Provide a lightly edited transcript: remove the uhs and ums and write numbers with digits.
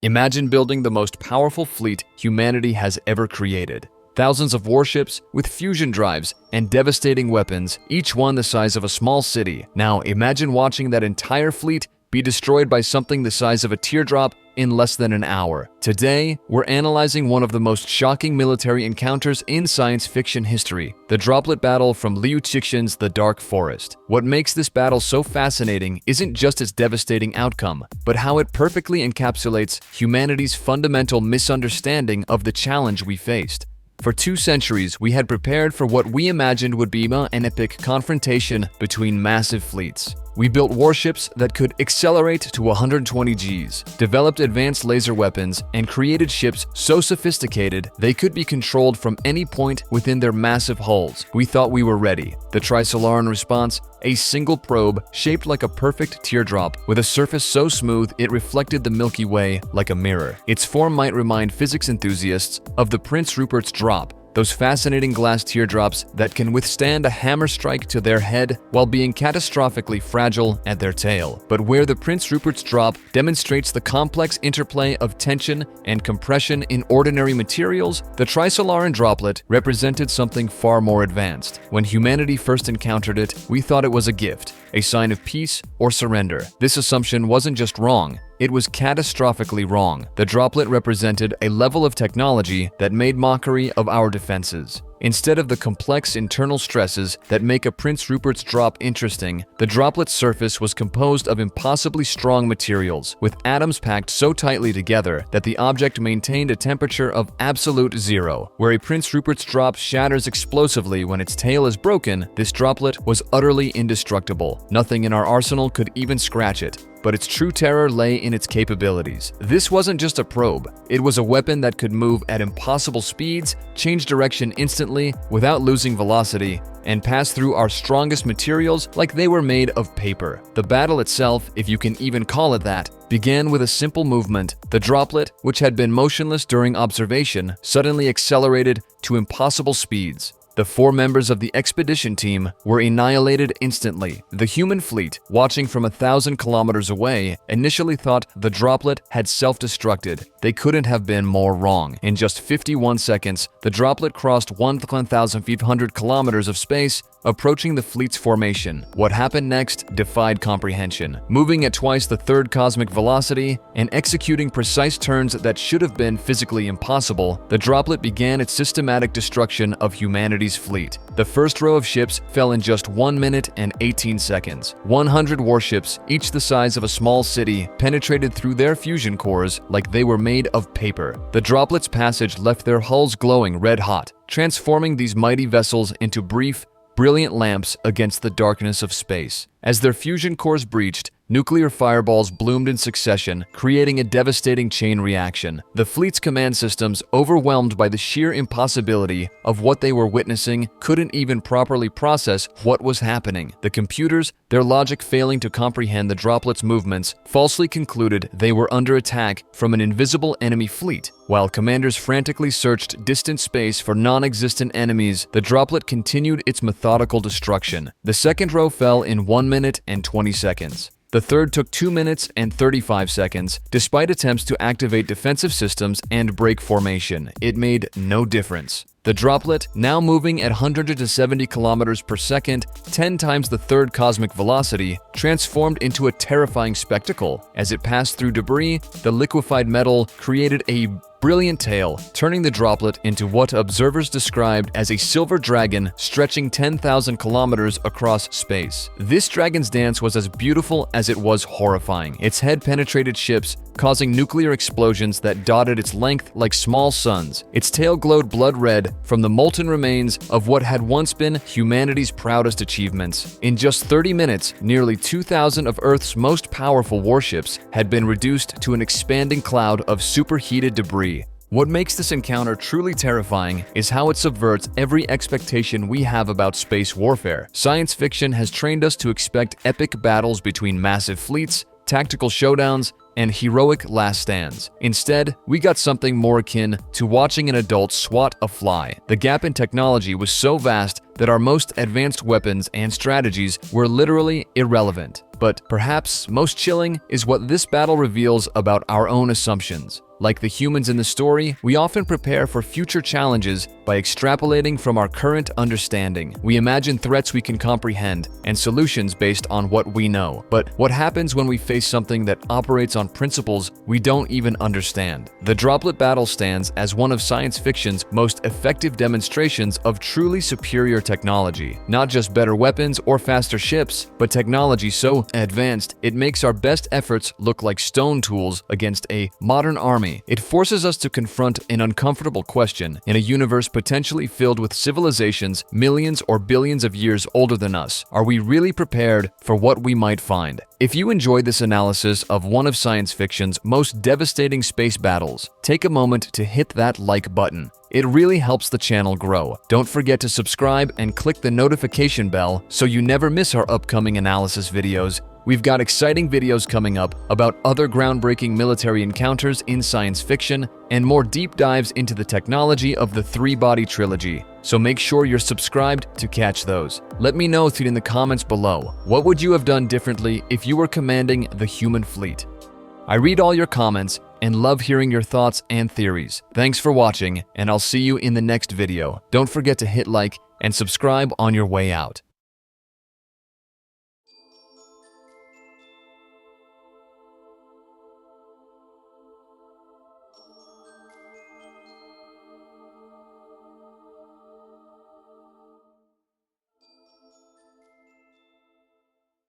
Imagine building the most powerful fleet humanity has ever created. Thousands of warships with fusion drives and devastating weapons, each one the size of a small city. Now imagine watching that entire fleet be destroyed by something the size of a teardrop in less than an hour. Today, we're analyzing one of the most shocking military encounters in science fiction history, the Droplet Battle from Liu Cixin's The Dark Forest. What makes this battle so fascinating isn't just its devastating outcome, but how it perfectly encapsulates humanity's fundamental misunderstanding of the challenge we faced. For 2 centuries, we had prepared for what we imagined would be an epic confrontation between massive fleets. We built warships that could accelerate to 120 Gs, developed advanced laser weapons, and created ships so sophisticated they could be controlled from any point within their massive hulls. We thought we were ready. The Trisolaran response? A single probe shaped like a perfect teardrop with a surface so smooth it reflected the Milky Way like a mirror. Its form might remind physics enthusiasts of the Prince Rupert's drop, those fascinating glass teardrops that can withstand a hammer strike to their head while being catastrophically fragile at their tail. But where the Prince Rupert's drop demonstrates the complex interplay of tension and compression in ordinary materials, the Trisolaran droplet represented something far more advanced. When humanity first encountered it, we thought it was a gift, a sign of peace or surrender. This assumption wasn't just wrong, it was catastrophically wrong. The droplet represented a level of technology that made mockery of our defenses. Instead of the complex internal stresses that make a Prince Rupert's drop interesting, the droplet's surface was composed of impossibly strong materials, with atoms packed so tightly together that the object maintained a temperature of absolute zero. Where a Prince Rupert's drop shatters explosively when its tail is broken, this droplet was utterly indestructible. Nothing in our arsenal could even scratch it. But its true terror lay in its capabilities. This wasn't just a probe, it was a weapon that could move at impossible speeds, change direction instantly without losing velocity, and pass through our strongest materials like they were made of paper. The battle itself, if you can even call it that, began with a simple movement. The droplet, which had been motionless during observation, suddenly accelerated to impossible speeds. The 4 members of the expedition team were annihilated instantly. The human fleet, watching from 1,000 kilometers away, initially thought the droplet had self-destructed. They couldn't have been more wrong. In just 51 seconds, the droplet crossed 1,500 kilometers of space, approaching the fleet's formation. What happened next defied comprehension. Moving at twice the third cosmic velocity and executing precise turns that should have been physically impossible, the droplet began its systematic destruction of humanity's fleet. The first row of ships fell in just 1 minute and 18 seconds. 100 warships, each the size of a small city, penetrated through their fusion cores like they were made of paper. The droplet's passage left their hulls glowing red hot, transforming these mighty vessels into brief, brilliant lamps against the darkness of space. As their fusion cores breached, nuclear fireballs bloomed in succession, creating a devastating chain reaction. The fleet's command systems, overwhelmed by the sheer impossibility of what they were witnessing, couldn't even properly process what was happening. The computers, their logic failing to comprehend the droplet's movements, falsely concluded they were under attack from an invisible enemy fleet. While commanders frantically searched distant space for non-existent enemies, the droplet continued its methodical destruction. The second row fell in 1 minute and 20 seconds. The third took 2 minutes and 35 seconds. Despite attempts to activate defensive systems and break formation, it made no difference. The droplet, now moving at 170 kilometers per second, 10 times the third cosmic velocity, transformed into a terrifying spectacle. As it passed through debris, the liquefied metal created a brilliant tail, turning the droplet into what observers described as a silver dragon stretching 10,000 kilometers across space. This dragon's dance was as beautiful as it was horrifying. Its head penetrated ships, causing nuclear explosions that dotted its length like small suns. Its tail glowed blood red from the molten remains of what had once been humanity's proudest achievements. In just 30 minutes, nearly 2,000 of Earth's most powerful warships had been reduced to an expanding cloud of superheated debris. What makes this encounter truly terrifying is how it subverts every expectation we have about space warfare. Science fiction has trained us to expect epic battles between massive fleets, tactical showdowns, and heroic last stands. Instead, we got something more akin to watching an adult swat a fly. The gap in technology was so vast that our most advanced weapons and strategies were literally irrelevant. But perhaps most chilling is what this battle reveals about our own assumptions. Like the humans in the story, we often prepare for future challenges by extrapolating from our current understanding. We imagine threats we can comprehend and solutions based on what we know. But what happens when we face something that operates on principles we don't even understand? The Droplet battle stands as one of science fiction's most effective demonstrations of truly superior technology. Not just better weapons or faster ships, but technology so advanced it makes our best efforts look like stone tools against a modern army. It forces us to confront an uncomfortable question in a universe potentially filled with civilizations millions or billions of years older than us. Are we really prepared for what we might find? If you enjoyed this analysis of one of science fiction's most devastating space battles, take a moment to hit that like button. It really helps the channel grow. Don't forget to subscribe and click the notification bell so you never miss our upcoming analysis videos. We've got exciting videos coming up about other groundbreaking military encounters in science fiction and more deep dives into the technology of the three-body trilogy. So make sure you're subscribed to catch those. Let me know in the comments below. What would you have done differently if you were commanding the human fleet? I read all your comments and love hearing your thoughts and theories. Thanks for watching, and I'll see you in the next video. Don't forget to hit like and subscribe on your way out.